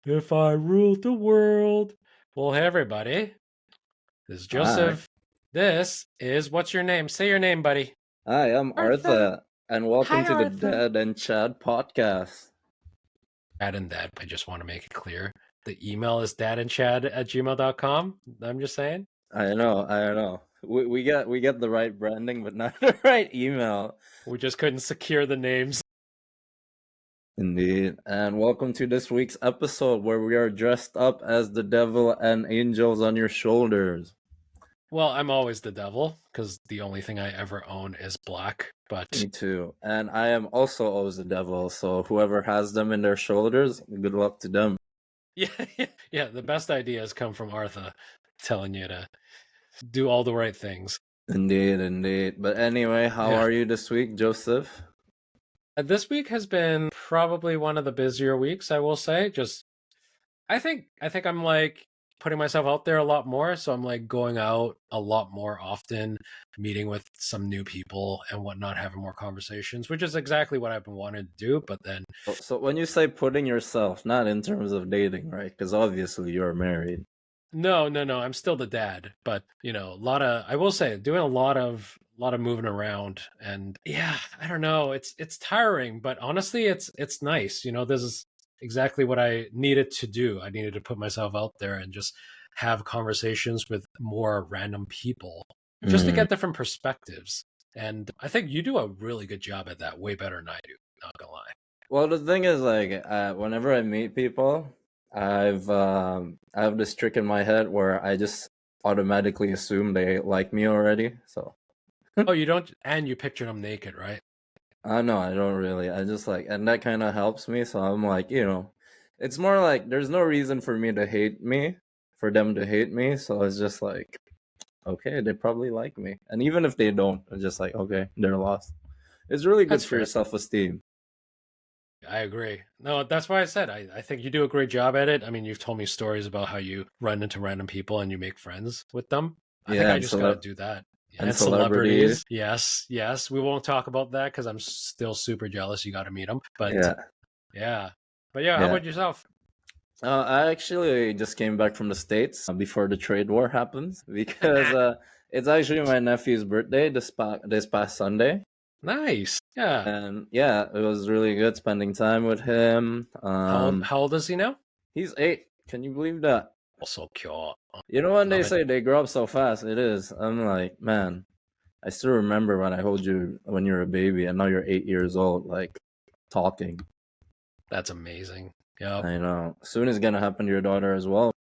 If I ruled the world. Well, hey, everybody. This is Hi. Joseph. This is, what's your name? Say your name, buddy. Hi, I'm Artha. Artha, and welcome Hi, to the Artha. Dad and Chad podcast. Dad and Dad, I just want to make it clear. The email is dadandchad@gmail.com. I'm just saying. I know. We get the right branding, but not the right email. We just couldn't secure the names. Indeed. And welcome to this week's episode where we are dressed up as the devil and angels on your shoulders. Well, I'm always the devil because the only thing I ever own is black. But Me too. And I am also always the devil, so whoever has them in their shoulders, good luck to them. yeah, the best ideas come from Artha telling you to do all the right things. Indeed. But anyway, how Yeah. are you this week, Joseph? This week has been probably one of the busier weeks, I will say. Just I think I'm like putting myself out there a lot more, so I'm like going out a lot more often, meeting with some new people and whatnot, having more conversations, which is exactly what I've been wanting to do. But then, So when you say putting yourself, not in terms of dating, right? Because obviously you're married. no, I'm still the dad. But I will say, doing a lot of moving around, and yeah, I don't know, it's tiring, but honestly, it's nice. This is exactly what I needed to do. I needed to put myself out there and just have conversations with more random people just to Mm. get different perspectives. And I think you do a really good job at that, way better than I do, not gonna lie. Well, the thing is, like, whenever I meet people, I have this trick in my head where I just automatically assume they like me already. So, Oh, you don't, and you pictured them naked, right? no, I don't really. I just like, and that kind of helps me. So I'm like, it's more like there's no reason for me to hate me, for them to hate me. So it's just like, okay, they probably like me, and even if they don't, it's just like, okay, they're lost. It's really good That's for your fair. self-esteem. I agree. No, that's why I said I think you do a great job at it. I mean, you've told me stories about how you run into random people and you make friends with them. I think Yeah, I just got to do that. and And celebrities. celebrities. Yes. We won't talk about that because I'm still super jealous you got to meet them. But Yeah, yeah. But yeah, how yeah. about yourself? I actually just came back from the States before the trade war happens because it's actually my nephew's birthday this past Sunday. Nice. Yeah. And yeah, it was really good spending time with him. How old is he now? He's 8. Can you believe that? Also cute. You know when they Love it. say they grow up so fast, it is. I'm like, man, I still remember when I hold you when you're a baby, and now you're 8 years old, like talking. That's amazing. Yep. I know. Soon it's gonna happen to your daughter as well.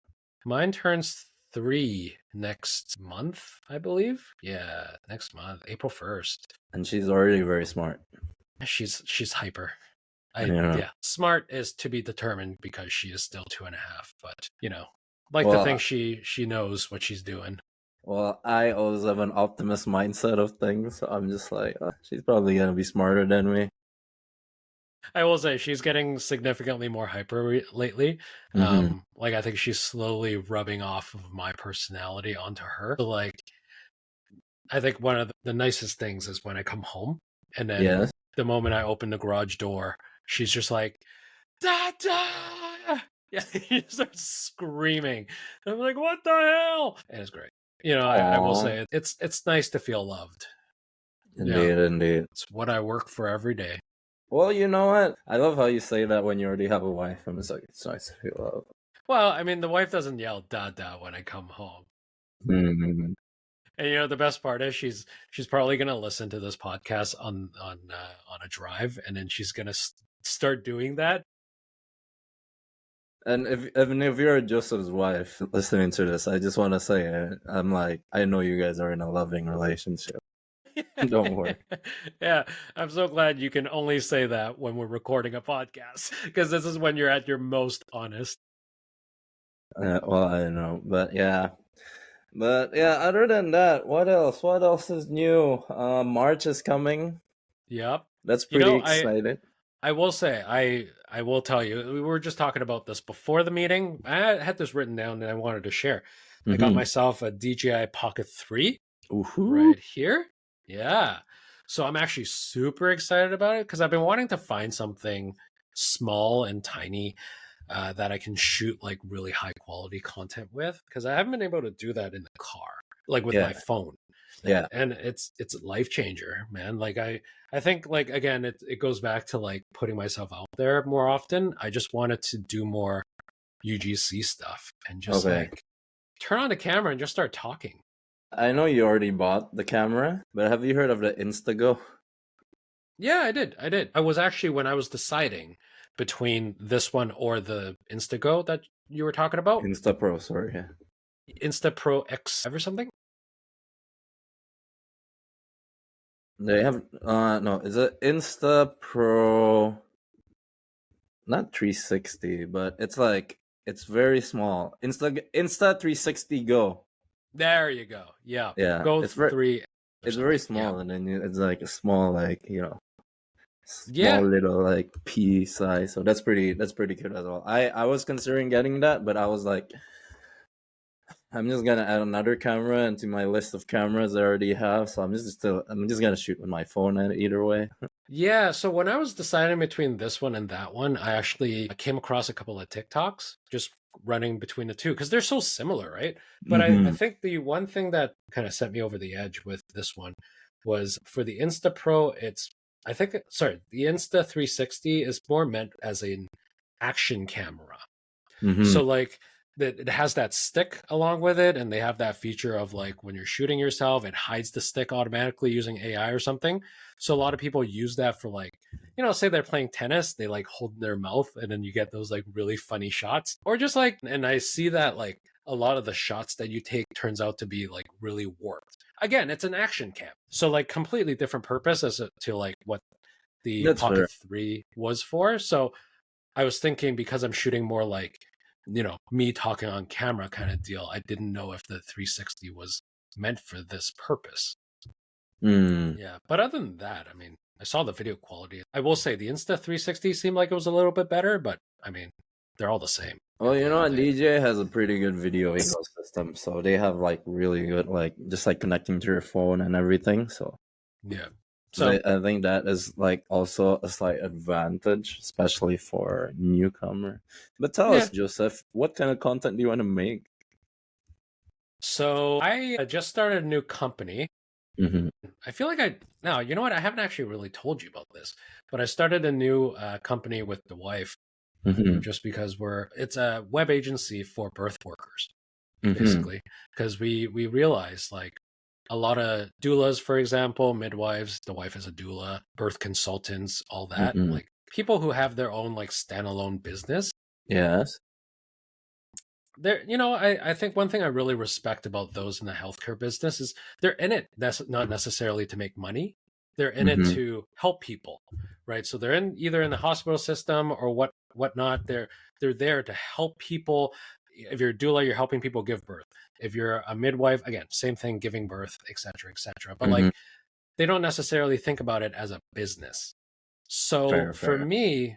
Mine turns 3 next month, I believe. Yeah, next month, April 1st. And she's already very smart. She's hyper. You know. Yeah, smart is to be determined because she is still 2.5. But like to think Well, she knows what she's doing. well, I always have an optimist mindset of things. So I'm just like, she's probably gonna be smarter than me. I will say she's getting significantly more hyper lately. Mm-hmm. Like I think she's slowly rubbing off of my personality onto her. So like I think one of the nicest things is when I come home and then Yes. the moment I open the garage door, she's just like, Dada! Yeah, he starts screaming. I'm like, what the hell? And it's great. I will Aww. say it's nice to feel loved. Yeah, Indeed. it's what I work for every day. Well, you know what? I love how you say that when you already have a wife. And it's like, it's nice to feel love. Well, I mean, the wife doesn't yell Dada when I come home. Mm-hmm. And the best part is she's probably gonna listen to this podcast on a drive, and then she's gonna start doing that. And if you're Joseph's wife listening to this, I just want to say, I'm like, I know you guys are in a loving relationship. Don't worry. Yeah, I'm so glad you can only say that when we're recording a podcast because this is when you're at your most honest. Well, I know, but yeah. Other than that, what else? What else is new? March is coming. Yep. That's You pretty know, exciting. I will say I will tell you, we were just talking about this before the meeting. I had this written down and I wanted to share. I got Mm-hmm. myself a DJI Pocket 3 Ooh. right here. Yeah. So I'm actually super excited about it because I've been wanting to find something small and tiny that I can shoot like really high quality content with, because I haven't been able to do that in the car, like with my Yeah, phone. yeah. And it's a life changer, man. Like I think, like, again, it goes back to like putting myself out there more often. I just wanted to do more UGC stuff and just Okay. like turn on the camera and just start talking. I know you already bought the camera, but have you heard of the Instago? Yeah, I did. I was actually, when I was deciding between this one or the Instago that you were talking about, Insta Pro, sorry. Yeah. Insta Pro X or something. They have no, is it Insta Pro, not 360, but it's like it's very small. Insta 360 Go. There you go. Yeah, Yeah, Go 3 or it's very something. Yeah. small, and then it's like a small, like, small Yeah. little like pea size. So that's pretty good as well. I was considering getting that, but I was like, I'm just gonna add another camera into my list of cameras I already have. So I'm just gonna shoot with my phone at either way. Yeah, so when I was deciding between this one and that one, I actually came across a couple of TikToks just running between the two because they're so similar, right? But I Mm-hmm. think the one thing that kind of sent me over the edge with this one was for the Insta Pro, I think, sorry, the Insta 360 is more meant as an action camera. Mm-hmm. So like that, it has that stick along with it, and they have that feature of like when you're shooting yourself, it hides the stick automatically using AI or something. So a lot of people use that for like, say they're playing tennis, they like hold their mouth, and then you get those like really funny shots. Or just like, and I see that like a lot of the shots that you take turns out to be like really warped. Again, it's an action cam. So like completely different purpose as to like what the That's Pocket fair. 3 was for. So I was thinking, because I'm shooting more like, me talking on camera kind of deal, I didn't know if the 360 was meant for this purpose. Mm. Yeah. But other than that, I mean, I saw the video quality. I will say the Insta 360 seemed like it was a little bit better, but I mean, they're all the same Well, at the you end know of the what? day. DJ has a pretty good video ecosystem, so they have like really good, like, just like connecting to your phone and everything. So Yeah. So, I think that is like also a slight advantage, especially for newcomer. But tell yeah. us, Joseph, what kind of content do you want to make? So I just started a new company. Mm-hmm. I feel like now, you know what? I haven't actually really told you about this, but I started a new company with the wife, Mm-hmm. just because it's a web agency for birth workers, Mm-hmm. basically, because we realized like a lot of doulas, for example, midwives, the wife is a doula, birth consultants, all that, Mm-hmm. like people who have their own like standalone business. Yes. I think one thing I really respect about those in the healthcare business is they're in it. That's not necessarily to make money. They're in it Mm-hmm. to help people, right? So they're either in the hospital system or whatnot. They're there to help people. If you're a doula, you're helping people give birth. If you're a midwife, again, same thing, giving birth, etc., etc. But Mm-hmm. like, they don't necessarily think about it as a business. So Fair, for fair. me,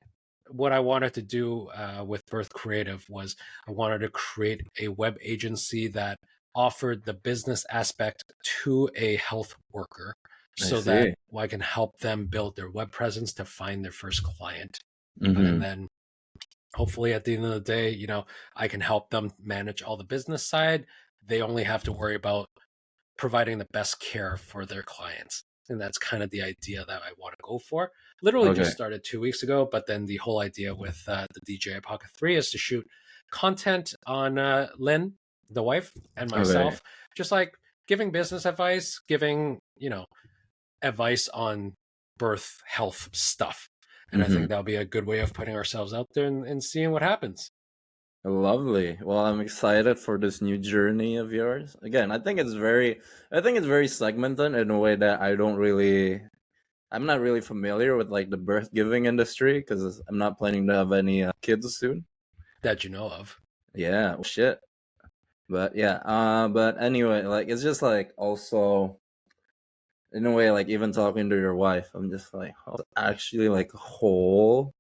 what I wanted to do with Birth Creative was I wanted to create a web agency that offered the business aspect to a health worker I so that see. I can help them build their web presence to find their first client. And Mm-hmm. then hopefully at the end of the day, I can help them manage all the business side. They only have to worry about providing the best care for their clients. And that's kind of the idea that I want to go for. Literally just Okay. started 2 weeks ago, but then the whole idea with the DJI Pocket 3 is to shoot content on Lynn, the wife, and Okay. myself, just like giving business advice, giving, advice on birth health stuff. And I Mm-hmm. think that'll be a good way of putting ourselves out there and seeing what happens. Lovely. Well, I'm excited for this new journey of yours. Again, I think it's very segmented in a way that I'm not really familiar with like the birth giving industry because I'm not planning to have any kids soon. That you know of. Yeah, well, shit. But yeah, but anyway, like it's just like also in a way, like even talking to your wife, I'm just like, oh, it's actually like a whole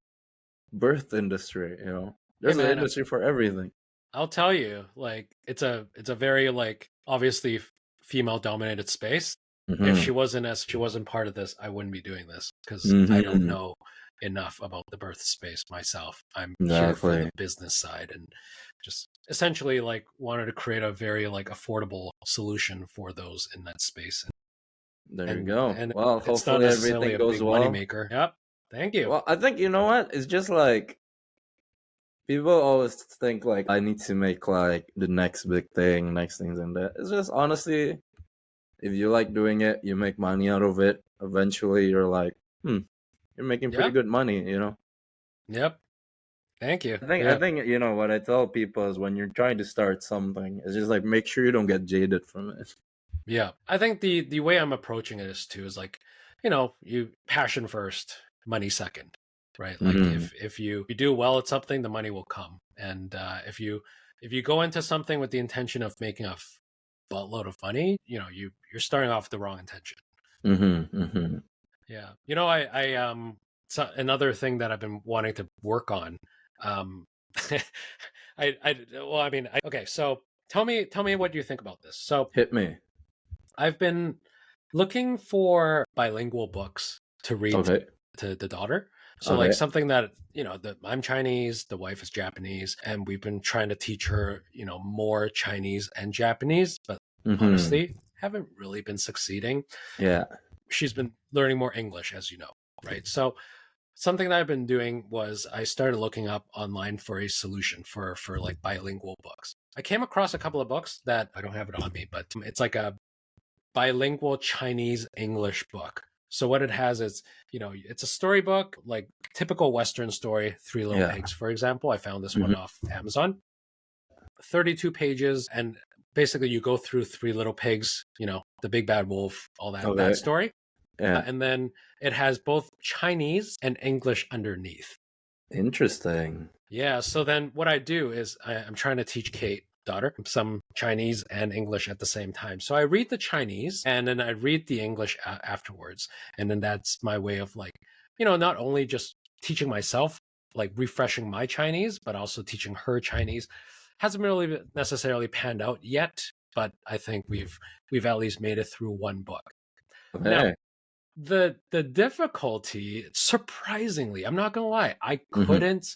birth industry. Hey There's an man, industry for everything. I'll tell you, like it's a very like obviously female dominated space. If Mm-hmm. she wasn't part of this, I wouldn't be doing this because I don't Mm-hmm. know enough about the birth space myself. I'm here for the Exactly. business side, and just essentially like wanted to create a very like affordable solution for those in that space. There you And go. Well, it's not hopefully necessarily everything a goes big well. moneymaker. Yep. Thank you. Well, I think you know what? It's just like people always think like I need to make like the next big thing, next things and that. It's just honestly, if you like doing it, you make money out of it. Eventually, you're like, you're making pretty Yep. good money, you know. Yep. Thank you. I Yep. think you know what I tell people is when you're trying to start something, it's just like make sure you don't get jaded from it. Yeah. I think the way I'm approaching it is too is like, you passion first, money second, right? Like Hmm. if you do well at something, the money will come. And if you go into something with the intention of making a buttload of money, you're starting off with the wrong intention. Hmm. Hmm. Yeah. So another thing that I've been wanting to work on. Um, okay. So tell me what you think about this. So Hit me. I've been looking for bilingual books to read Okay. to the daughter. So like Okay. something that, I'm Chinese, the wife is Japanese, and we've been trying to teach her, more Chinese and Japanese, but Hmm. honestly, haven't really been succeeding. Yeah. She's been learning more English, as you know, right? So something that I've been doing was I started looking up online for a solution for like bilingual books. I came across a couple of books that I don't have it on me, but it's like a bilingual Chinese English book. So what it has is, it's a storybook, like typical Western story, Three Little Yeah. Pigs, for example. I found this one Hmm. off Amazon. 32 pages, and basically you go through Three Little Pigs, the big bad wolf, all that Okay. story. Yeah. And then it has both Chinese and English underneath. Interesting. Yeah. So then what I do is I'm trying to teach Kate, daughter, some Chinese and English at the same time. So I read the Chinese and then I read the English afterwards. And then that's my way of like, not only just teaching myself, like refreshing my Chinese, but also teaching her Chinese. Hasn't really necessarily panned out yet, but I think we've at least made it through one book. Now, Okay. the difficulty, surprisingly, I'm not gonna lie, I Hmm. couldn't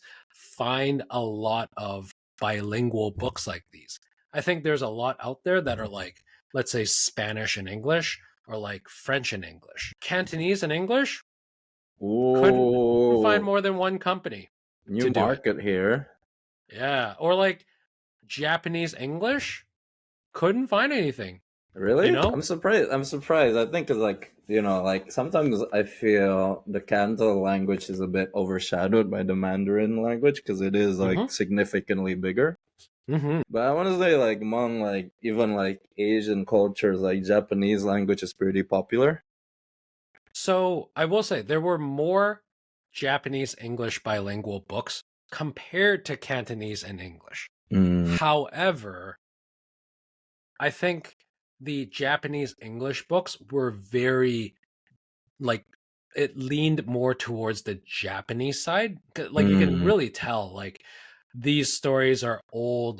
find a lot of bilingual books like these. I think there's a lot out there that are like, let's say, Spanish and English, or like French and English. Cantonese and English, couldn't find Ooh, more than one company new to do it. market here. Yeah, or like Japanese English, couldn't find anything, you Really? know? I'm surprised. I'm surprised. I think it's like, you know, like sometimes I feel the Canto language is a bit overshadowed by the Mandarin language because it is like Mm-hmm. significantly bigger. Mm-hmm. But I want to say like among like even like Asian cultures, like Japanese language is pretty popular. So I will say there were more Japanese English bilingual books compared to Cantonese and English. Mm, However, I think the Japanese English books were very like it leaned more towards the Japanese side. Like you can mm, really tell like these stories are old,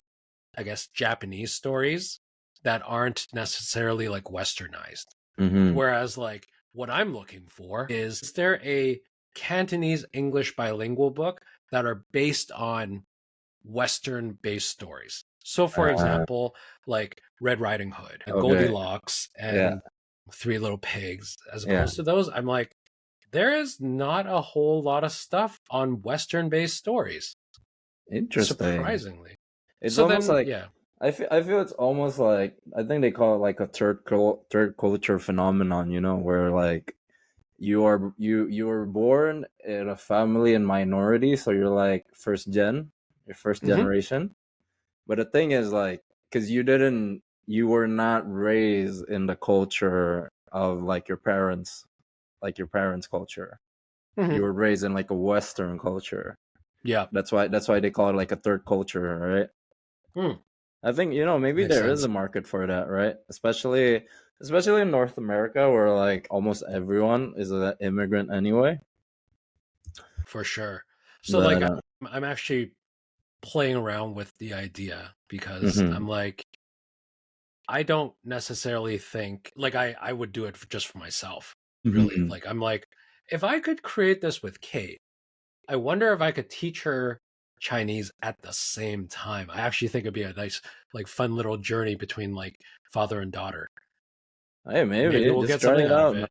I guess, Japanese stories that aren't necessarily like westernized. mm-hmm. Whereas, like, what I'm looking for is there a Cantonese English bilingual book that are based on Western based stories? So, for Uh, example, like Red Riding Hood, okay. Goldilocks, Yeah. and Three Little Pigs, as Yeah. opposed to those, I'm like, there is not a whole lot of stuff on Western based stories, Interesting. surprisingly. It's So almost then, like yeah. I feel it's almost like I think they call it like a third culture phenomenon, you know, where like you were born in a family in minority, so you're like you're first Hmm. generation. But the thing is like because you were not raised in the culture of like your parents' culture. You Hmm. were raised in like a Western culture. Yeah. That's why they call it like a third culture, right? Hmm. I think you know maybe Makes there is sense. a market for that, right? Especially in North America, where like almost everyone is an immigrant anyway. For sure. So, like, But I'm actually playing around with the idea because mhm, I'm like, I don't necessarily think like I would do it just for myself, really. mhm, Like I'm like, if I could create this with Kate, I wonder if I could teach her Chinese at the same time. I actually think it'd be a nice, like, fun little journey between like father and daughter. Hey, Maybe maybe we'll just get try something it out of out, man. it.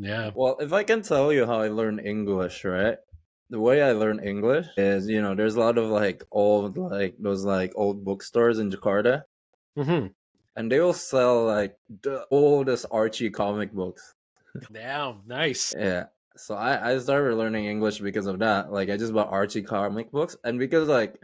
Yeah. Well, if I can tell you how I learn English, right? The way I learn English is, there's a lot of like old, like those like old bookstores in Jakarta, Hmm. and they will sell like the oldest Archie comic books. Damn, nice. Yeah. So I started learning English because of that. Like I just bought Archie comic books, and because like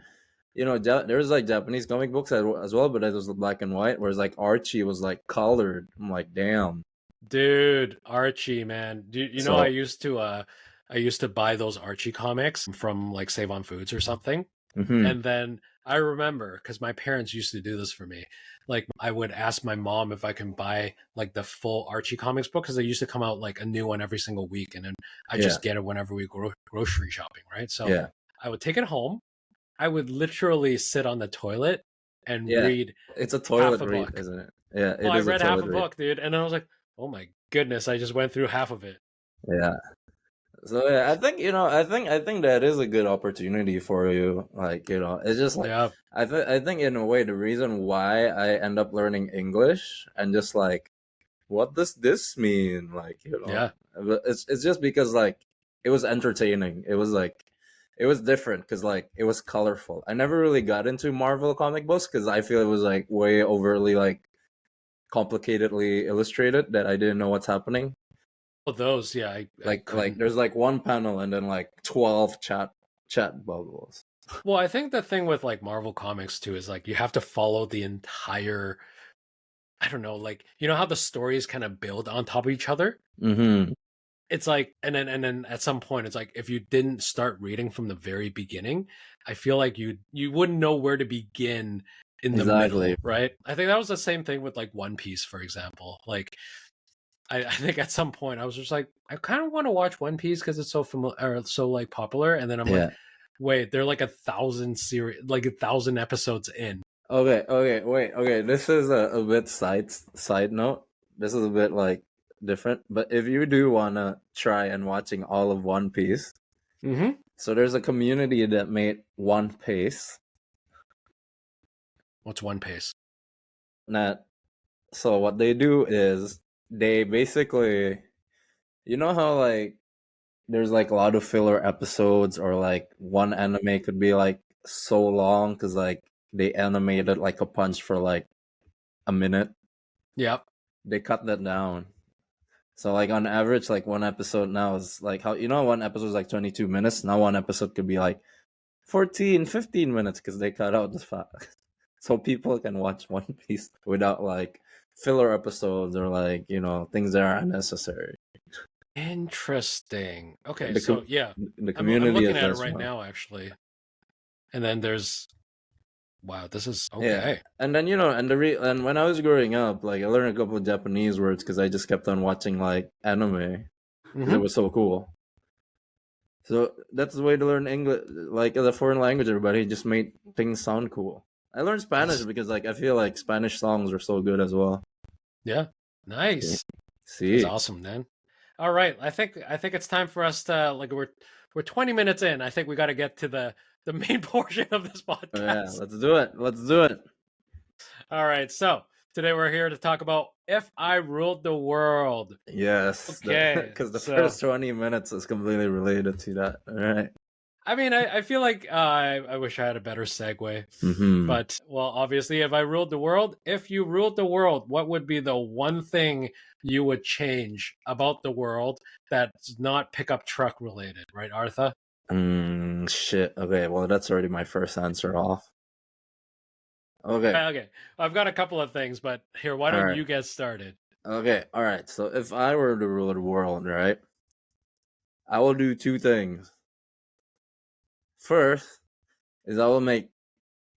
there's like Japanese comic books as well, but it was black and white, whereas like Archie was like colored. I'm like, damn. Dude, Archie, man. You know So, I used to buy those Archie comics from like Save on Foods or something. mhm, And then I remember because my parents used to do this for me. Like I would ask my mom if I can buy like the full Archie comics book because they used to come out like a new one every single week, and then I yeah, just get it whenever we go grocery shopping, right? So yeah, I would take it home. I would literally sit on the toilet and yeah. read It's a half toilet a read, book. isn't it? Yeah, Well, it I is a read half toilet a read. book, dude, and I was like, "Oh my goodness, I just went through half of it." Yeah. So yeah, I think I think that is a good opportunity for you. Like it's just like Yeah, I think in a way the reason why I end up learning English and just like what does this mean? Like yeah. but it's just because like it was entertaining. It was like it was different because like it was colorful. I never really got into Marvel comic books because I feel it was like way overly like complicatedly illustrated that I didn't know what's happening. Well, those, yeah, I Like couldn't. there's like one panel and then like 12 chat bubbles. Well, I think the thing with like Marvel comics too is like you have to follow the entire. I don't know, like you know how the stories kind of build on top of each other. Mm-hmm. It's like, and then at some point, it's like if you didn't start reading from the very beginning, I feel like you wouldn't know where to begin in the Exactly. middle, right? I think that was the same thing with like One Piece, for example. Like I think at some point I was just like, I kind of want to watch One Piece because it's so familiar or so like popular, and then I'm like, Yeah. wait, they're like 1,000 episodes in. Okay, wait, okay. This is a bit side note. This is a bit like different. But if you do wanna try and watching all of One Piece, Mm-hmm. so there's a community that made One Piece. What's One Piece? That so what they do is they basically how like there's like a lot of filler episodes or like one anime could be like so long because like they animated like a punch for like a minute. Yep. They cut that down. So like on average, like one episode now is like how one episode is like 22 minutes. Now one episode could be like 14, 15 minutes because they cut out the fat. So people can watch One Piece without like filler episodes or like, things that are unnecessary. Interesting. Okay, The so com- yeah, the I'm community looking is at it as right well. now actually, and then there's wow, this is Yeah. okay. And then and when I was growing up, like I learned a couple of Japanese words because I just kept on watching like anime because it Mm-hmm. was so cool. So that's the way to learn English, like as a foreign language. Everybody just made things sound cool. I learned Spanish That's because like I feel like Spanish songs are so good as well. yeah, See, nice. That's see, awesome, man. All right, I think it's time for us to like we're 20 minutes in. I think we got to get to the main portion of this oh, yeah, podcast. let's do it. Let's do it. All right, so today we're here to talk about if I ruled the world. Yes, Okay, because the so first 20 minutes is completely related to that. All right. I mean, I feel like I wish I had a better segue. Mm-hmm. But, well, obviously, if I ruled the world, if you ruled the world, what would be the one thing you would change about the world that's not pickup truck related, right, Artha? Shit. Okay. Well, that's already my first answer off. Okay. Okay, I've got a couple of things, but here, why All don't right. you get started? Okay. All right. So if I were to rule the world, right, I will do two things. First is I will make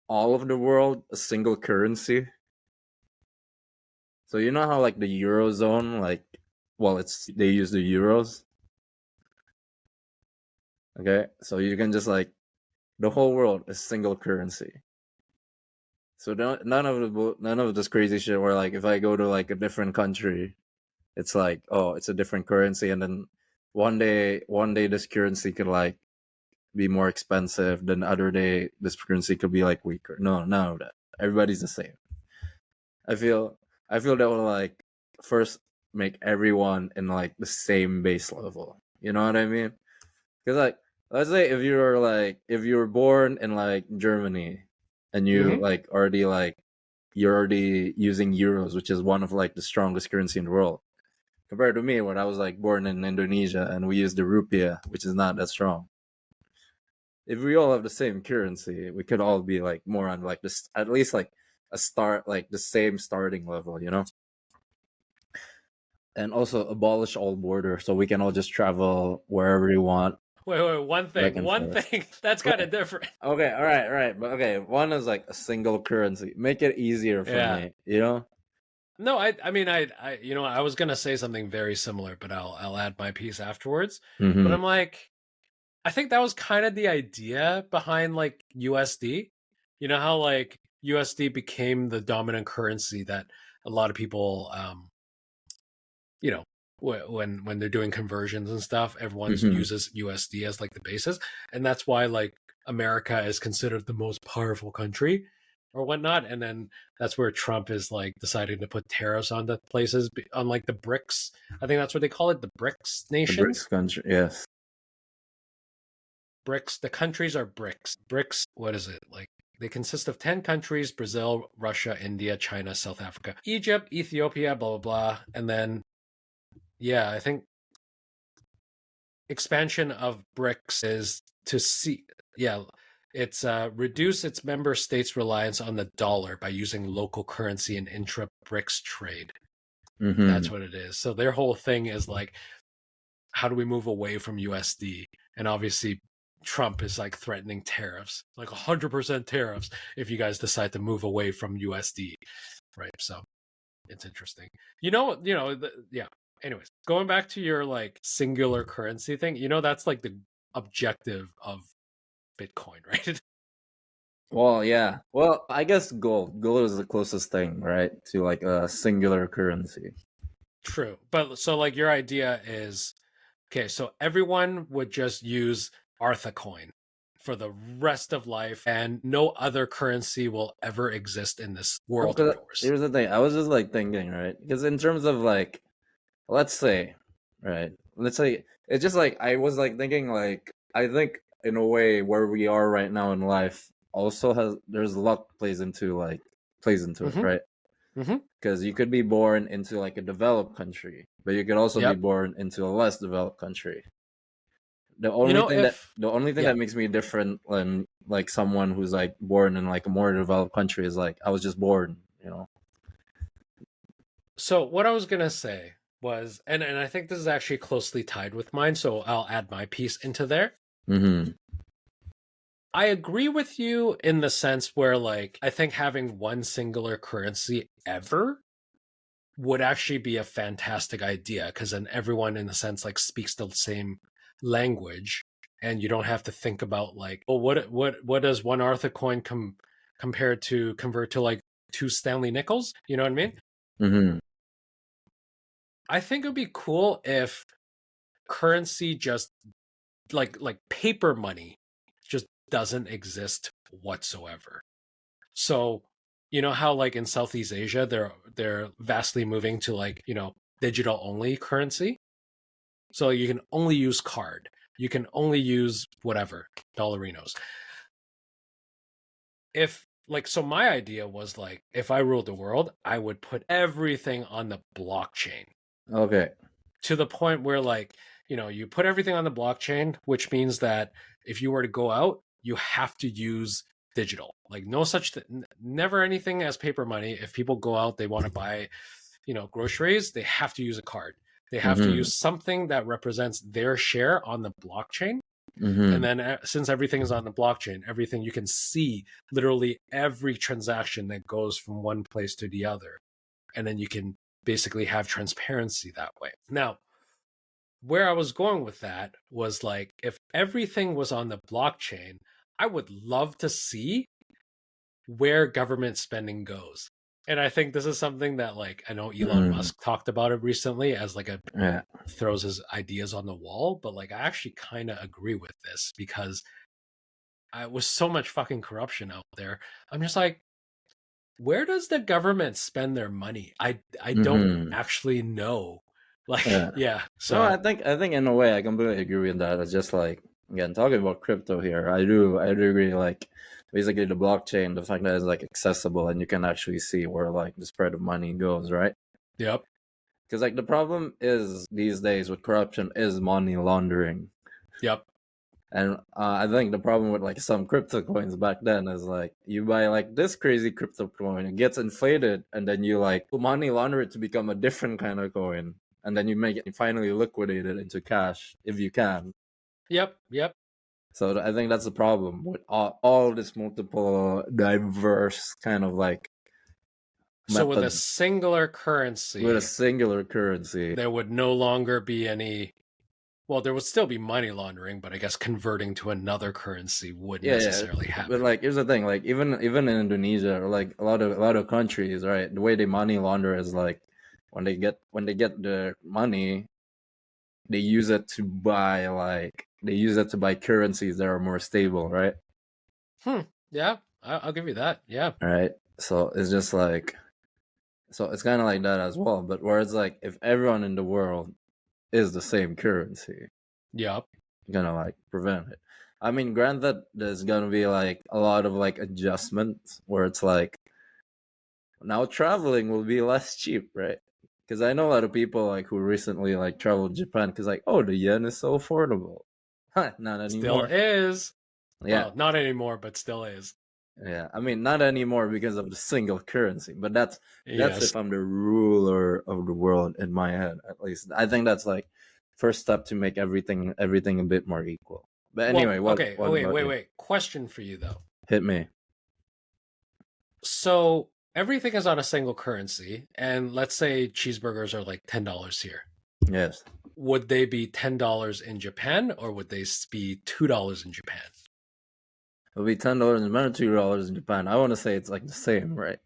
all of the world a single currency. So you know how like the Eurozone, like, well, it's they use the euros. Okay, so you can just like the whole world is single currency. So none of this crazy shit where like if I go to like a different country, it's like, oh, it's a different currency, and then one day this currency could like be more expensive, then the other day this currency could be like weaker. No, none of that. Everybody's the same. I feel I feel that will like first make everyone in like the same base level. You know what I mean? Because like let's say if you were born in like Germany and you Hmm. like already like you're already using euros, which is one of like the strongest currency in the world. Compared to me, when I was like born in Indonesia and we use the rupiah, which is not that strong. If we all have the same currency, we could all be like more on like this, at least like a start, like the same starting level, you know? And also abolish all borders so we can all just travel wherever we want, Wait, one back thing, and one forth. thing. That's kind of different. Okay, all right, all right. But okay, one is like a single currency. Make it easier for Yeah. me, you know? No, I mean, I was gonna say something very similar, but I'll add my piece afterwards. But Mm-hmm. I'm like, I think that was kind of the idea behind like USD. You know how like USD became the dominant currency that a lot of people, you know, when they're doing conversions and stuff, everyone Mm-hmm. uses USD as like the basis, and that's why like America is considered the most powerful country or whatnot. And then that's where Trump is like deciding to put tariffs on the places on like the BRICS. I think that's what they call it, the BRICS The nations. BRICS country, yes. BRICS, the countries are BRICS. BRICS, what is it? Like they consist of 10 countries: Brazil, Russia, India, China, South Africa, Egypt, Ethiopia, blah, blah, blah. And then, yeah, I think expansion of BRICS is to see, yeah, it's reduce its member states' reliance on the dollar by using local currency in intra BRICS trade. Mm-hmm. That's what it is. So their whole thing is like, how do we move away from USD? And obviously, Trump is like threatening tariffs, like 100% tariffs if you guys decide to move away from USD, right? So it's interesting. Yeah. Anyways, going back to your like singular currency thing, that's like the objective of Bitcoin, right? Well, yeah. Well, I guess gold. Gold is the closest thing, right, to like a singular currency. True. But so like your idea is okay, so everyone would just use Artha coin for the rest of life and no other currency will ever exist in this Well, world of 'cause yours. here's the thing. I was just like thinking, right? Because in terms of like, let's say, right? Let's say it's just like I was like thinking, like I think in a way where we are right now in life also has there's luck plays into it, Mhm. right? Mhm. Because you could be born into like a developed country, but you could also be Yep. born into a less developed country. The You only know thing that if the only thing yeah. that makes me different than like someone who's like born in like a more developed country is like I was just born, you know. So what I was gonna say was, and I think this is actually closely tied with mine, so I'll add my piece into there. Mm-hmm. I agree with you in the sense where, like, I think having one singular currency ever would actually be a fantastic idea because then everyone, in a sense, like, speaks the same language, and you don't have to think about like, oh, what does one Arthur coin compared to convert to like two Stanley nickels? You know what I mean? Mm-hmm. I think it would be cool if currency just like paper money just doesn't exist whatsoever. So, you know how like in Southeast Asia they're vastly moving to like, digital only currency. So you can only use card. You can only use whatever, dollarinos. If like so my idea was like if I ruled the world, I would put everything on the blockchain Okay. to the point where like you put everything on the blockchain, which means that if you were to go out you have to use digital, like no such never anything as paper money. If people go out, they want to buy groceries, they have to use a card, they have to Mm-hmm. use something that represents their share on the blockchain. And Mm-hmm. then since everything is on the blockchain, everything you can see literally every transaction that goes from one place to the other, and then you can basically have transparency that way. Now, where I was going with that was like if everything was on the blockchain, I would love to see where government spending goes. And I think this is something that like I know Elon Mm-hmm. Musk talked about it recently as like a Yeah. throws his ideas on the wall, but like I actually kind of agree with this because with so much fucking corruption out there, I'm just like, where does the government spend their money? I don't Mm-hmm. actually know. Like, Yeah. yeah. No, So, I think in a way I completely agree with that. It's just like, again, talking about crypto here, I do agree, like basically the blockchain, the fact that it's like accessible and you can actually see where like the spread of money goes, right? yep, Because like the problem is these days with corruption is money laundering. yep, And I think the problem with like some crypto coins back then is like you buy like this crazy crypto coin, it gets inflated, and then you like money launder it to become a different kind of coin, and then you make it finally liquidate it into cash if you can. yep, yep. So I think that's the problem with all this multiple diverse kind of like So with a methods singular with a currency, singular currency. there would no longer be any. Well, there would still be money laundering, but I guess converting to another currency wouldn't Yeah, yeah. necessarily But happen. like, here's the thing: like, even in Indonesia or like a lot of countries, right? The way they money launder is like when they get the money, they use it to buy currencies that are more stable, right? Hmm. Yeah, I'll give you that. Yeah. All right. So it's just like so it's kind of like that as well. But where it's like if everyone in the world is the same currency, Yep. gonna like prevent it. I mean, granted, there's gonna be like a lot of like adjustments where it's like now traveling will be less cheap, right? Because I know a lot of people like who recently like traveled Japan because like, oh, the yen is so affordable. Huh, not Still anymore. is. Yeah, Well, not anymore, but still is. yeah. I mean, not anymore because of the single currency, but that's Yes. if I'm the ruler of the world in my head, at least. I think that's like first step to make everything a bit more equal. But Well, anyway, what okay. what Oh, wait, about wait, you? wait. Question for you though. Hit me. So everything is on a single currency, and let's say cheeseburgers are like $10 here. Yes. Would they be $10 in Japan, or would they be $2 in Japan? It'll be $10 in Japan, $2 in Japan. I want to say it's like the same, right?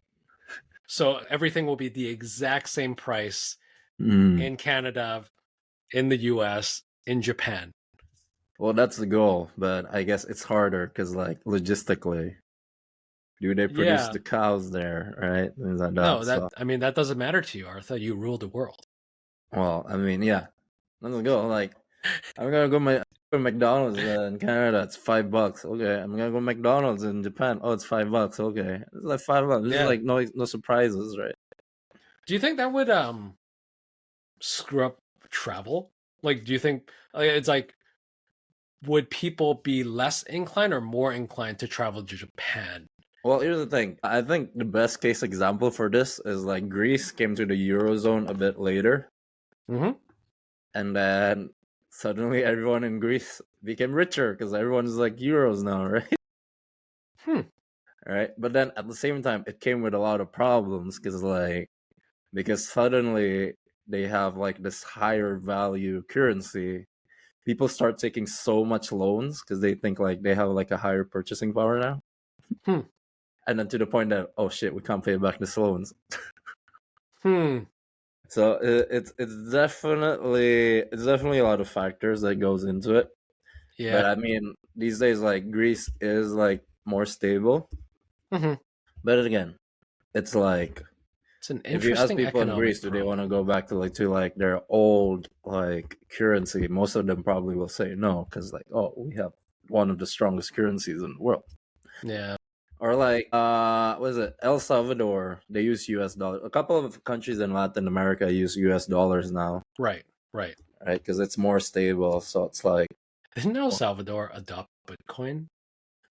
So everything will be the exact same price Mm. in Canada, in the US, in Japan. Well, that's the goal, but I guess it's harder because, like, logistically, do they produce Yeah. the cows there, right? Things like that. No, So, I mean that doesn't matter to you, Artha. You rule the world. well, I mean, yeah, let's go. Like, I'm gonna go McDonald's in Canada. It's $5. Okay, I'm gonna go McDonald's in Japan. Oh, it's $5. Okay, it's like $5. This is Yeah. like no surprises, right? Do you think that would screw up travel? Like, do you think it's like would people be less inclined or more inclined to travel to Japan? Well, here's the thing. I think the best case example for this is like Greece came to the Eurozone a bit later, Mm-hmm. and then suddenly everyone in Greece became richer because everyone's like euros now, right? Hmm. Right. But then at the same time, it came with a lot of problems because suddenly they have like this higher value currency. People start taking so much loans because they think like they have like a higher purchasing power now, Hmm. and then to the point that oh shit, we can't pay back these loans. Hmm. So it's definitely a lot of factors that goes into it. Yeah. But I mean, these days like Greece is like more stable. Mm-hmm. But again, it's like It's an if you ask interesting people in Greece, economic do they want to problem. go back to like their old like currency? Most of them probably will say no, because like oh, we have one of the strongest currencies in the world. Yeah. Or like what is it? El Salvador, they use US dollars. A couple of countries in Latin America use US dollars now, Right. Right. right? Because it's more stable. So it's like Didn't El well, Salvador adopt Bitcoin?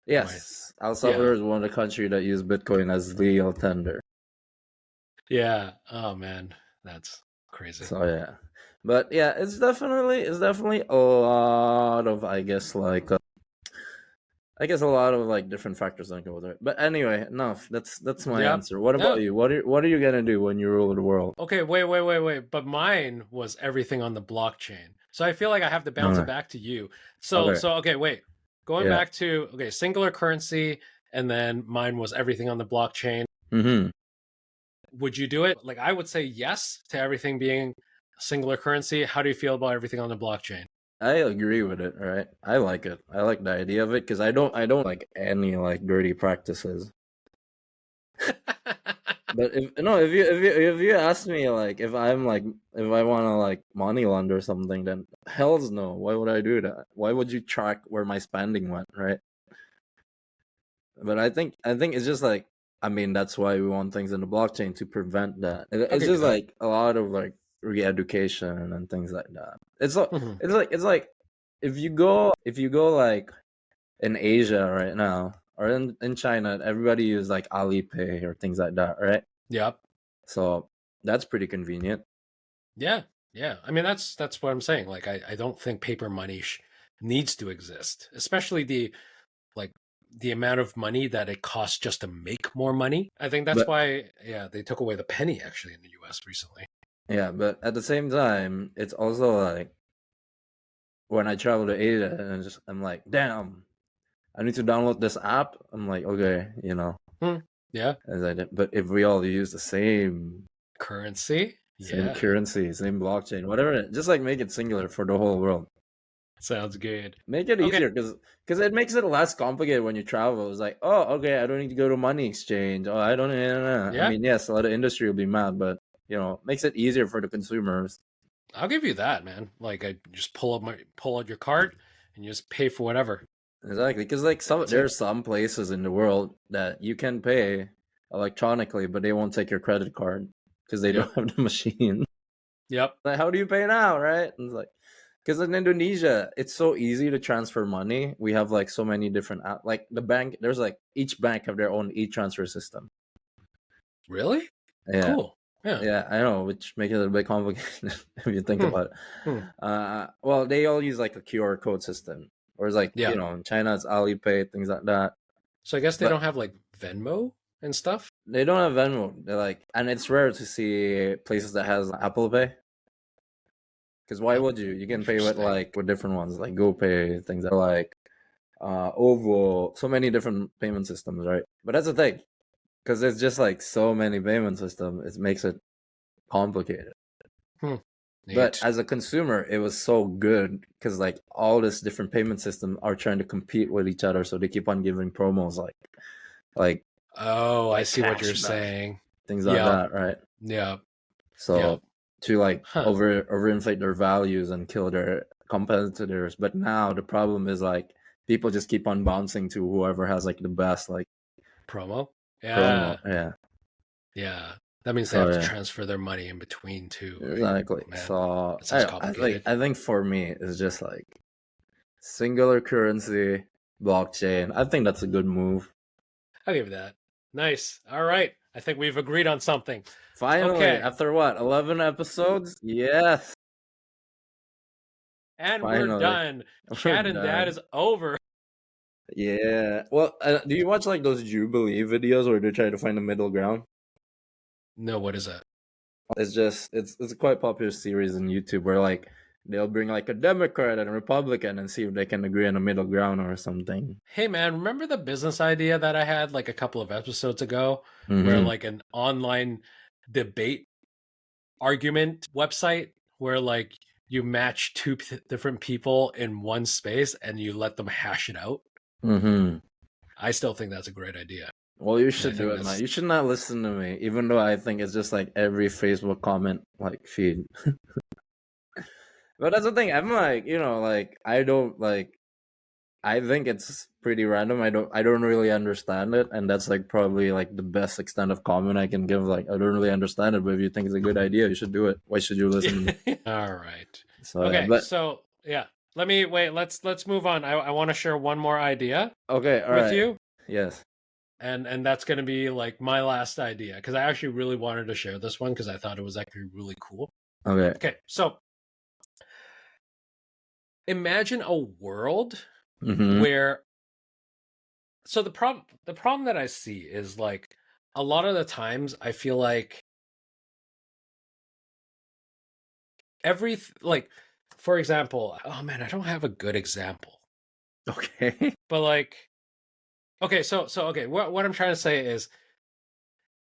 Or am I? yes, El Yeah. Salvador is one of the countries that use Bitcoin as legal tender. Yeah. Oh man, that's crazy. So yeah, but yeah, it's definitely a lot of I guess a lot of like different factors that go with it. But anyway, enough. That's my Yeah. answer. What about No. you? What are you gonna do when you rule the world? Okay. Wait. Wait. Wait. Wait. But mine was everything on the blockchain. So I feel like I have to bounce it Okay. back to you. So. Okay. So. Okay. Wait. Going Yeah. back to singular currency, and then mine was everything on the blockchain. Mm-hmm. Would you do it? Like I would say yes to everything being singular currency. How do you feel about everything on the blockchain? I agree with it, right? I like it. I like the idea of it because I don't like any like dirty practices. But if no, if you ask me like if I'm like if I want to like money launder something, then hell's no. Why would I do that? Why would you track where my spending went, right? But I think it's just like I mean that's why we want things in the blockchain to prevent that. I'll It's give you just that. like a lot of like re-education and things like that. Mhm. It's like if you go like in Asia right now or in China, everybody use like Alipay or things like that, right? Yep. So that's pretty convenient. Yeah. Yeah. I mean, that's what I'm saying. Like, I don't think paper money needs to exist, especially like the amount of money that it costs just to make more money. I think that's But why, yeah, they took away the penny actually in the U.S. recently. yeah, but at the same time, it's also like when I travel to Asia and I'm like, damn, I need to download this app. I'm like, okay, you know, Hmm. Yeah. as I did. But if we all use the Currency. same Yeah. currency, same blockchain, whatever, just like make it singular for the whole world. Sounds good. Make it Okay. easier because it makes it less complicated when you travel. It's like, oh, okay, I don't need to go to money exchange. Oh, I don't. I Yeah. mean, yes, a lot of industry will be mad, but you know, makes it easier for the consumers. I'll give you that, man. Like, I just pull out your card and you just pay for whatever. Exactly, because like That's it. there's some places in the world that you can pay electronically, but they won't take your credit card because they Yep. don't have the machine. Yep. Like, how do you pay now, right? And it's like, because in Indonesia, it's so easy to transfer money. We have like so many different like the bank. There's like each bank have their own e-transfer system. Really? Yeah, Cool. Yeah. yeah, I know, which makes it a little bit complicated if you think Hmm. about it. Hmm. Well, they all use like a QR code system, or it's like you Yeah. know, in China it's Alipay, things like that. So I guess they But don't have like Venmo and stuff. they don't have Venmo. They're like, and it's rare to see places that has Apple Pay. Because why Oh, would you? You can pay with interesting. like with different ones, like GoPay, things that are like Ovo, so many different payment systems, right? But that's the thing, because there's just like so many payment systems, it makes it complicated. Hmm. But Neat. as a consumer, it was so good because like all this different payment system are trying to compete with each other, so they keep on giving promos like Oh, I like see what you're cashback, saying. things like Yep. that, right? Yep. Yep. So to like Huh. overinflate their values and kill their competitors. But now the problem is like people just keep on bouncing to whoever has like the best like Promo. promo. Yeah. Yeah. Yeah. That means they So have to yeah, transfer their money in between too, right? exactly. Oh, man, So that sounds complicated. I think for me it's just like singular currency blockchain. I think that's a good move. I'll give you that. Nice. All right. I think we've agreed on something. Finally, Okay. after what, 11 episodes? Yes, And we're finally. done. We're Chat and Dad done. is over. Yeah. Well, do you watch like those Jubilee videos where they try to find a middle ground? No, what is that? It's just it's a quite popular series on YouTube where like they'll bring like a Democrat and a Republican and see if they can agree on a middle ground or something. Hey man, remember the business idea that I had like a couple of episodes ago where Mm-hmm. like an online debate argument website where like you match different people in one space and you let them hash it out? Mm-hmm. I still think that's a great idea. Well, you And I should do think it, man. that's You should not listen to me, even though I think it's just like every Facebook comment like feed. But that's the thing. I'm like, you know, like I don't like. I think it's pretty random. I don't really understand it, and that's like probably like the best extent of comment I can give. Like I don't really understand it, but if you think it's a good idea, you should do it. Why should you listen to me? all right. So yeah, Okay, but so yeah. Let me wait, let's move on. I want to share one more idea okay, all with right, you. yes, And that's going to be like my last idea because I actually really wanted to share this one because I thought it was actually really cool. okay, Okay, so imagine a world mm-hmm, where so the problem that I see is like a lot of the times I feel like every like for example, oh man, I don't have a good example. okay, But like okay, so okay, what I'm trying to say is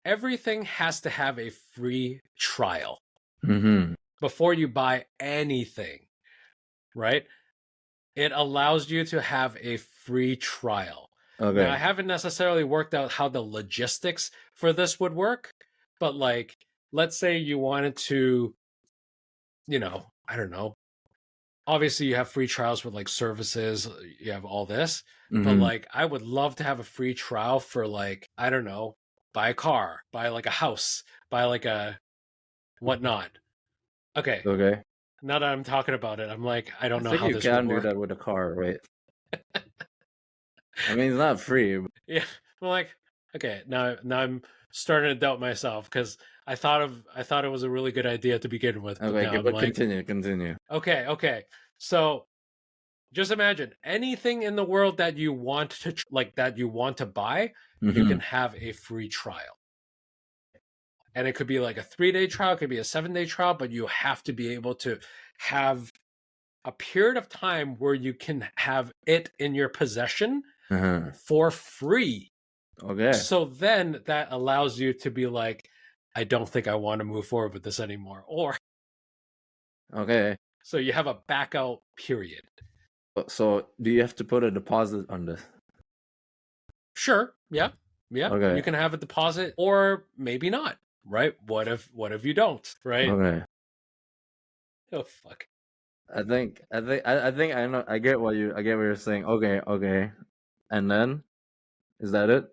everything has to have a free trial mm-hmm, before you buy anything, right? it allows you to have a free trial. Now, I Okay. haven't necessarily worked out how the logistics for this would work, but like, let's say you wanted to, I don't know. Obviously, you have free trials with like services, you have all this, but Mm-hmm. like, I would love to have a free trial for like, I don't know, buy a car, buy like a house, buy like a whatnot. Okay, Okay. now that I'm talking about it, I'm like, I I don't know think how you this would can do work. that with a car, right? I mean, it's not free. Yeah, I'm like, okay, now I'm starting to doubt myself because I thought it was a really good idea to begin with, but now Okay, I'm but like, continue. okay. So just imagine anything in the world that you want to like that you want to buy, you Mm-hmm. can have a free trial. And it could be like a 3-day trial, it could be a 7-day trial, but you have to be able to have a period of time where you can have it in your possession Uh-huh. for free. Okay. So then that allows you to be like, I don't think I want to move forward with this anymore. Or Okay. so you have a back out period. So do you have to put a deposit on this? Sure. Yeah. Yeah. You Okay. can have a deposit or maybe not. Right? What if you don't? Right? Okay. Oh fuck. I know I get what you're saying. Okay. And then is that it?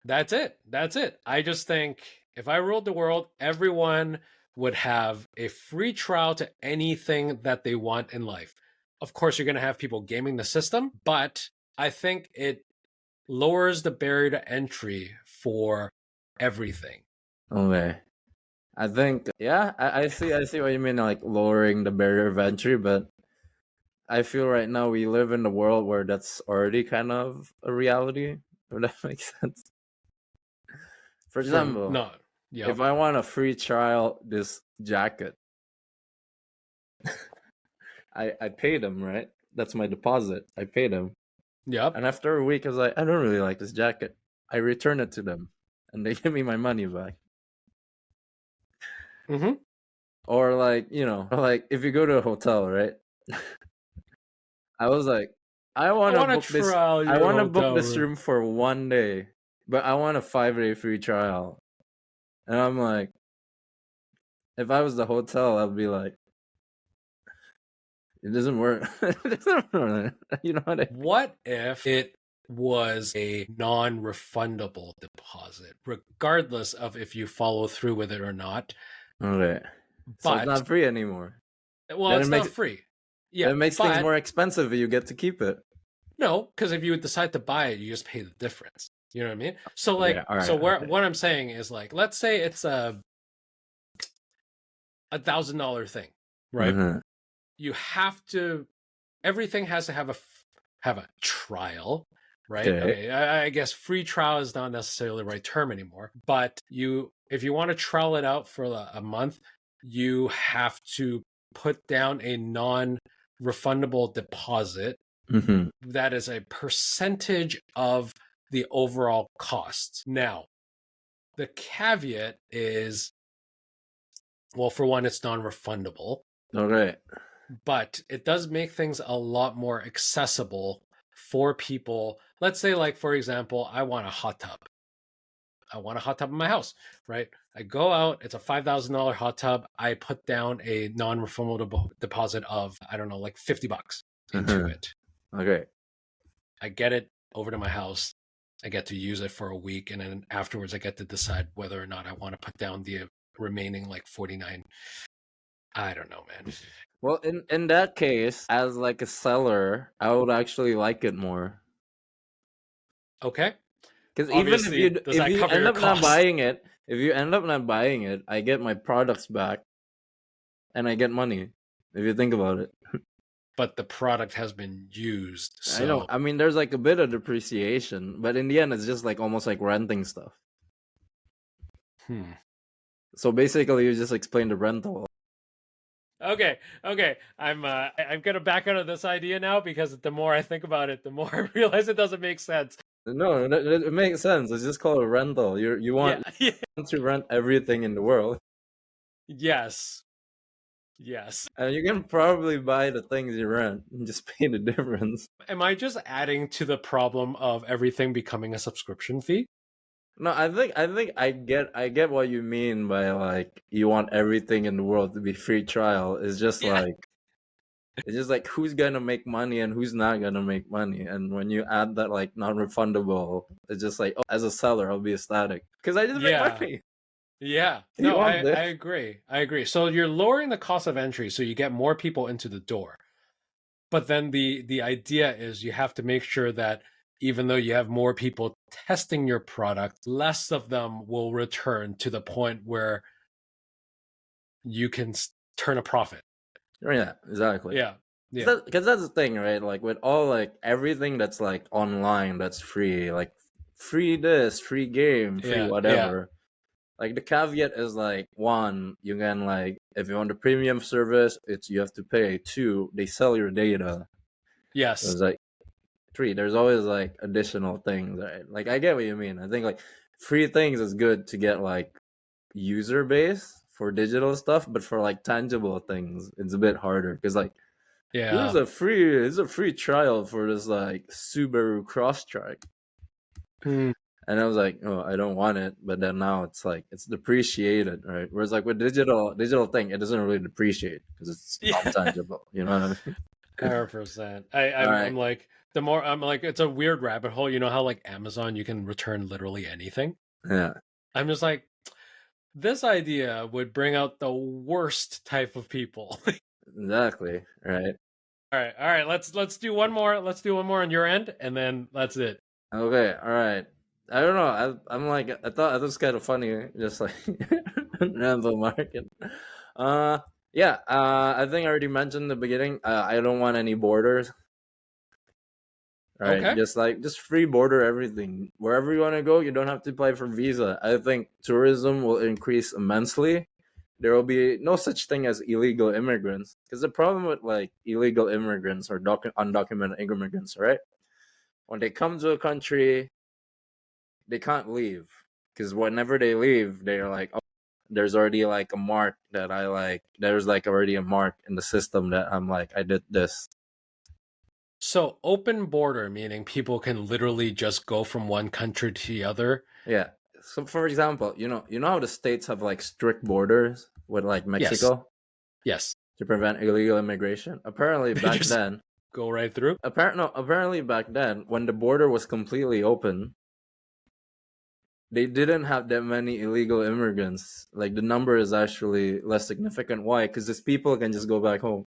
That's it. That's it. I just think if I ruled the world, everyone would have a free trial to anything that they want in life. Of course, you're going to have people gaming the system, but I think it lowers the barrier to entry for everything. Okay. I think yeah, I see what you mean, like lowering the barrier of entry, but I feel right now we live in a world where that's already kind of a reality, if that makes sense. For For example, no, if yep, I want a free trial this jacket, I paid them, right? That's my deposit. I paid them. yep. And after a week I was like, I don't really like this jacket. I return it to them and they give me my money back. Mm-hmm. Or like, like if you go to a hotel, right? I was like, I want to trial I your want to book hotel this room. room for 1 day, but I want a 5-day free trial. And I'm like, if I was the hotel, I'd be like, it doesn't work. It doesn't work. You know what I mean? What if it was a non-refundable deposit, regardless of if you follow through with it or not? Okay. So it's But not free anymore. well, Then it's not free. Yeah, it makes things but more expensive if you get to keep it. no, because if you decide to buy it, you just pay the difference. You know what I mean? So Okay, like, all right, so where okay. what I'm saying is like, let's say it's a $1,000 thing, right? Uh-huh. You have to everything has to have a trial, right? Okay. Okay, I guess free trial is not necessarily the right term anymore, but if you want to trial it out for a month, you have to put down a non-refundable deposit Mm-hmm. that is a percentage of the overall cost. Now, the caveat is, well, for one, it's non-refundable, Okay. but it does make things a lot more accessible for people. Let's say, like, for example, I want a hot tub. I want a hot tub in my house, right? I go out, it's a $5,000 hot tub. I put down a non-refundable deposit of, I don't know, like $50 into Uh-huh. it. Okay. I get it over to my house. I get to use it for a week. And then afterwards, I get to decide whether or not I want to put down the remaining like 49. I don't know, man. Well, in that case, as like a seller, I would actually like it more. Okay. Because even Obviously, does if that you cover end your up not cost? buying it, if you end up not buying it, I get my products back and I get money. If you think about it, But the product has been used. I know. So, I mean, there's like a bit of depreciation, but in the end, it's just like almost like renting stuff. hmm. So basically, you just explain the rental. Okay. I'm gonna back out of this idea now because the more I think about it, the more I realize it doesn't make sense. No, it makes sense. It's just called a rental. You Yeah. want to rent everything in the world. Yes. Yes. And you can probably buy the things you rent and just pay the difference. Am I just adding to the problem of everything becoming a subscription fee? No, I think I get what you mean by like you want everything in the world to be free trial. Yeah. It's just like who's gonna make money and who's not gonna make money. And when you add that like non-refundable, it's just like, oh, as a seller, I'll be ecstatic because I just make Yeah. money. Yeah. You No, want I this? agree. I agree. So you're lowering the cost of entry so you get more people into the door. But then the idea is you have to make sure that even though you have more people testing your product, less of them will return to the point where you can turn a profit. Yeah, exactly. Yeah. Yeah. Because that's the thing, right? Like with all like everything that's like online, that's free, like free this, free game, free Yeah. Yeah. whatever. Like the caveat is like one, you can like if you want the premium service, it's you have to pay. Two, they sell your data. So Yes. it's like three, there's always like additional things, right? Like I get what you mean. I think like free things is good to get like user base for digital stuff, but for like tangible things, it's a bit harder because like Yeah. here's a free trial for this like Subaru Crosstrek. Hmm. And I was like, oh, I don't want it. But then now it's like it's depreciated, right? Whereas like with digital thing, it doesn't really depreciate because it's non Yeah. tangible. You know what I mean? 100%. I, All I'm right. I'm like the more I'm like it's a weird rabbit hole. You know how like Amazon you can return literally anything? Yeah. I'm just like this idea would bring out the worst type of people. Exactly. Right. All right, let's do one more. Let's do one more on your end and then that's it. Okay. All right. I don't know. I'm like I thought it was kind of funny, just like random market. Uh. Yeah. I think I already mentioned in the beginning. I don't want any borders. Right, Okay. just free border everything. Wherever you want to go, you don't have to apply for visa. I think tourism will increase immensely. There will be no such thing as illegal immigrants because the problem with like illegal immigrants or undocumented immigrants, right? When they come to a country, they can't leave because whenever they leave, they're like, oh, there's already like a mark that I like. There's like already a mark in the system that I'm like I did this. So open border meaning people can literally just go from one country to the other. Yeah. So for example, you know how the states have like strict borders with like Yes. Mexico Yes. to prevent illegal immigration? Apparently They back just then, go right through. apparently back then when the border was completely open, they didn't have that many illegal immigrants. Like the number is actually less significant. Why? Because these people can just go back home.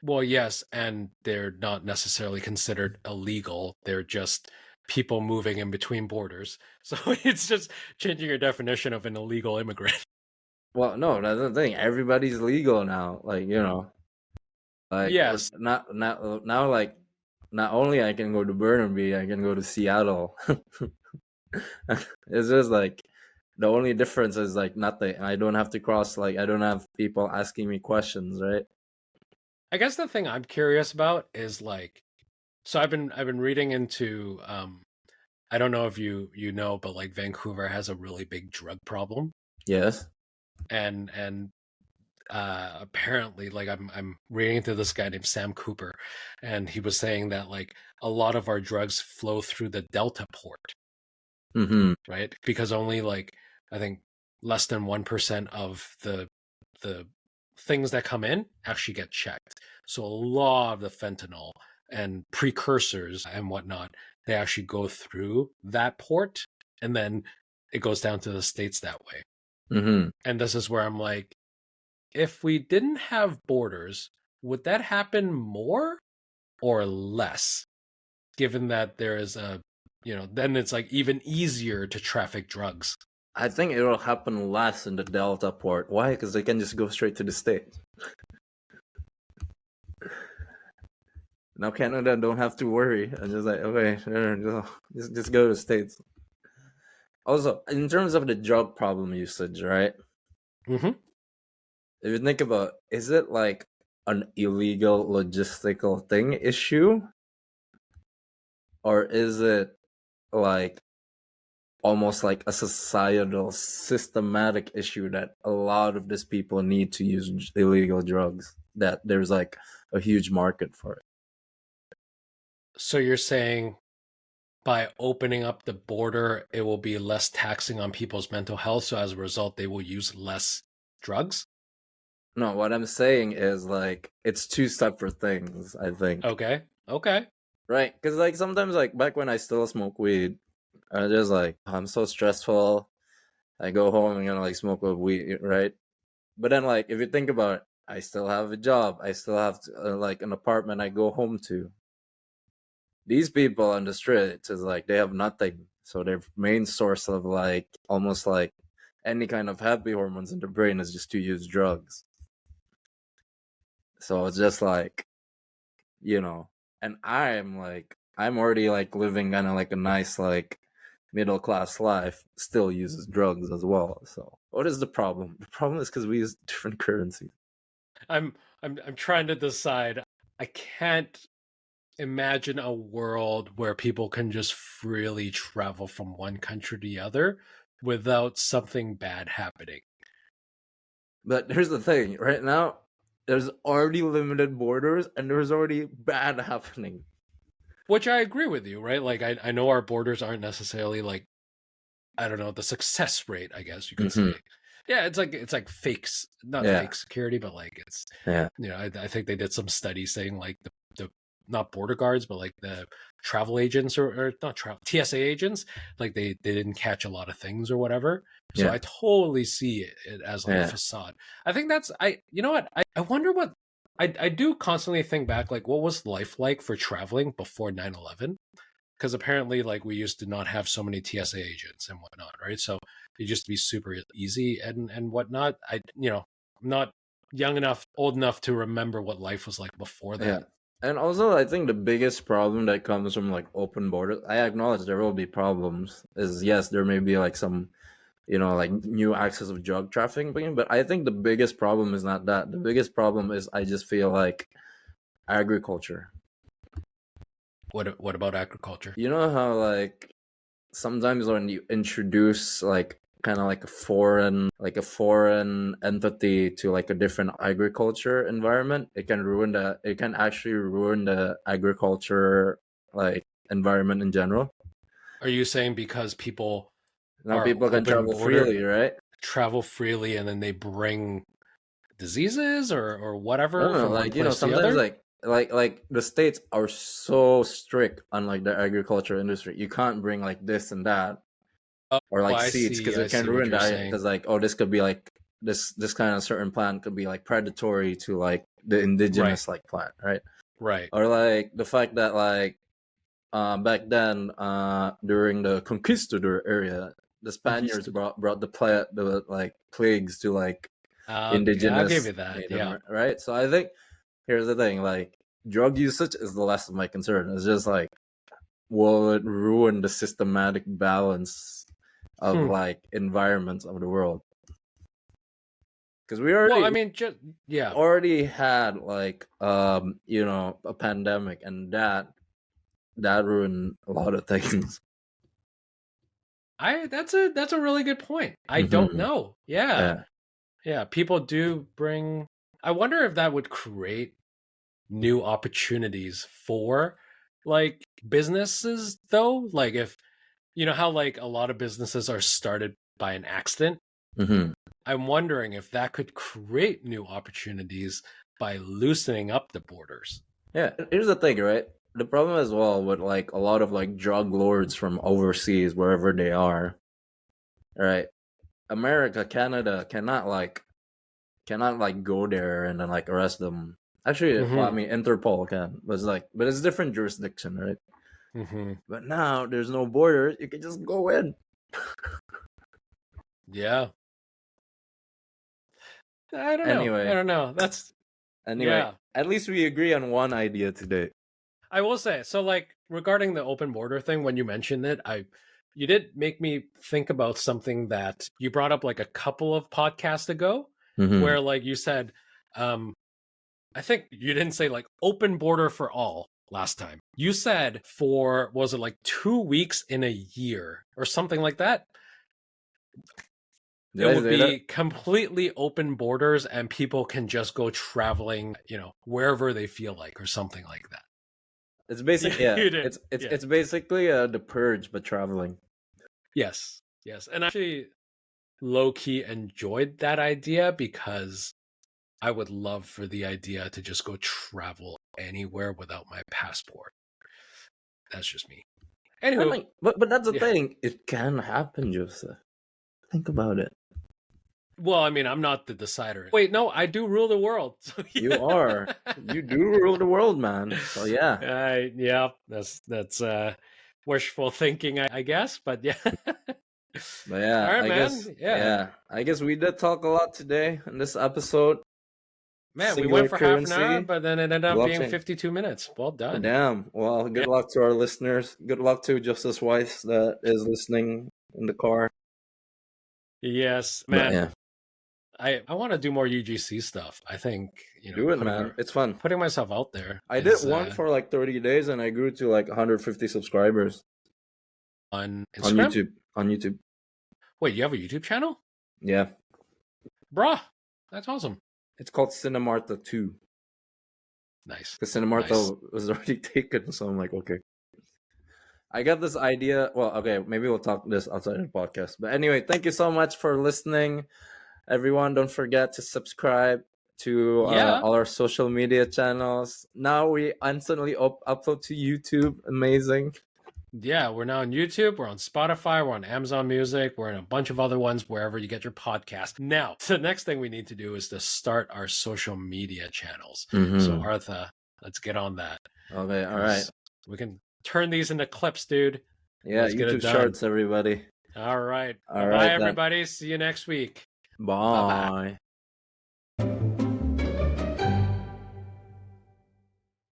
Well, yes, and they're not necessarily considered illegal. They're just people moving in between borders. So it's just changing your definition of an illegal immigrant. Well, no, that's the thing. Everybody's legal now. Like like Yes. now like not only I can go to Burnaby, I can go to Seattle. It's just like the only difference is like nothing. I don't have to cross like I don't have people asking me questions, right? I guess the thing I'm curious about is like so I've been reading into I don't know if you know, but like Vancouver has a really big drug problem. Yes. And apparently like I'm reading into this guy named Sam Cooper and he was saying that like a lot of our drugs flow through the Delta port, Mm-hmm. right? Because only like I think less than 1% of the things that come in actually get checked. So a lot of the fentanyl and precursors and whatnot, they actually go through that port and then it goes down to the states that way. Mm-hmm. And this is where I'm like, if we didn't have borders, would that happen more or less? Given that there is then it's like even easier to traffic drugs. I think it'll happen less in the Delta port. Why? Because they can just go straight to the States. Now Canada don't have to worry. I'm just like, okay, sure, just go to the States. Also, in terms of the drug problem usage, right? Mm-hmm. If you think about, is it like an illegal logistical thing issue, or is it like almost like a societal systematic issue that a lot of these people need to use illegal drugs, that there's like a huge market for it. So you're saying by opening up the border, it will be less taxing on people's mental health. So as a result, they will use less drugs. No, what I'm saying is like it's two separate things, I think. Okay. Okay. Right? Because like sometimes like back when I still smoke weed, I just like I'm so stressful. I go home and like smoke a weed, right? But then like if you think about it, I still have a job. I still have like an apartment I go home to. These people on the streets is like they have nothing. So their main source of like almost like any kind of happy hormones in the brain is just to use drugs. So it's just like, you know, and I'm already like living kind of like a nice like middle class life, still uses drugs as well. So what is the problem? The problem is because we use different currency. I'm I'm trying to decide. I can't imagine a world where people can just freely travel from one country to the other without something bad happening. But here's the thing, right now there's already limited borders and there's already bad happening. Which I agree with you, right? Like I know our borders aren't necessarily like, I don't know, the success rate, I guess you could Mm-hmm. say. Yeah, it's like fakes, not Yeah, fake security, but like it's, yeah, you know, I think they did some studies saying like the not border guards, but like the travel agents or not travel TSA agents, like they didn't catch a lot of things or whatever. So yeah, I totally see it as like a yeah, facade. I think that's I you know what I wonder what I do constantly think back like what was life like for traveling before 9/11? Because apparently like we used to not have so many TSA agents and whatnot, right? So it used to be super easy and whatnot. I'm not young enough, old enough to remember what life was like before yeah. then. And also, I think the biggest problem that comes from like open borders, I acknowledge there will be problems. Is yes, there may be like some, like new access of drug trafficking, but I think the biggest problem is not that. The biggest problem is I just feel like agriculture. What about agriculture? You know how like sometimes when you introduce like kind of like a foreign entity to like a different agriculture environment, it can actually ruin the agriculture like environment in general. Are you saying because people Now are people can open travel border, freely, right? travel freely, and then they bring diseases or No, whatever no, from one like place to the sometimes other? like the states are so strict on like the agriculture industry. You can't bring like this and that Oh, or like seeds because I it can see what ruin you're the saying. because like, oh, this could be like this kind of certain plant could be like predatory to like the Right, indigenous like plant, right? right. Or like the fact that like back then during the conquistador area, the Spaniards Conquistador. brought the like plagues to like Okay, I'll give indigenous you that. Native Yeah. right? So I think here's the thing, like drug usage is the less of my concern. It's just like will it ruin the systematic balance of Hmm. like environments of the world? Because we Well, I mean, just yeah. already had like a pandemic, and that ruined a lot of things. I that's a really good point. I don't Hmm. know. Yeah. Yeah. Yeah, people do bring I wonder if that would create new opportunities for like businesses though, like if you know how like a lot of businesses are started by an accident. Hmm. I'm wondering if that could create new opportunities by loosening up the borders. Yeah. Here's the thing, right? The problem as well with like a lot of like drug lords from overseas, wherever they are, right? America, Canada cannot like go there and then like arrest them. Actually, well, I Mhm. mean Interpol can, but it's different jurisdiction, right? Mhm. But now there's no borders; you can just go in. Yeah. I don't know. I Anyway, don't know. That's yeah. at least we agree on one idea today. I will say, so like regarding the open border thing, when you mentioned it, I you did make me think about something that you brought up like a couple of podcasts ago, Mm-hmm. where like you said, I think you didn't say like open border for all. last time. You said for, was it like 2 weeks in a year or something like that? Did It I would say that? be completely open borders and people can just go traveling, wherever they feel like or something like that. It's Yeah, basic. Yeah, you did. it's Yeah. it's basically the purge, but traveling. Yes. Yes. And I actually low key enjoyed that idea because I would love for the idea to just go travel anywhere without my passport. That's just me. I Anywho, mean, but that's the yeah. thing. It can happen, Joseph. Think about it. Well, I mean, I'm not the decider. Wait, no, I do rule the world. So You yeah. are. You do rule the world, man. So yeah. Yeah, that's wishful thinking, I guess. But yeah. But All yeah, right, I guess man. Yeah. yeah. I guess we did talk a lot today in this episode. Man, we went Singular for half an hour, currency, but then it ended up being blockchain. 52 minutes. Well Oh, done. damn. Well, Yeah. good luck to our listeners. Good luck to Justice Weiss that is listening in the car. Yes, But man. yeah, I want to do more UGC stuff. I think, do it, man. It's fun. putting myself out there I did is one for like 30 days and I grew to like 150 subscribers on on Instagram. YouTube. On YouTube. Wait, you have a YouTube channel? Yeah. Bruh, that's awesome. It's called Cinemarta 2. Nice. Because Cinemarta Nice. was already taken, so I'm like, okay. I got this idea. Well, okay, maybe we'll talk this outside of the podcast. But anyway, thank you so much for listening. Everyone, don't forget to subscribe to Yeah. all our social media channels. Now we instantly upload to YouTube. Amazing. Yeah, we're now on YouTube, we're on Spotify, we're on Amazon Music, we're in a bunch of other ones wherever you get your podcast. Now, the next thing we need to do is to start our social media channels. Mm-hmm. So, Artha, let's get on that. Okay, all right. We can turn these into clips, dude. Yeah, Let's get it YouTube done. Shorts, everybody. All right. All Bye, right, everybody. See you next week. Bye. Bye-bye.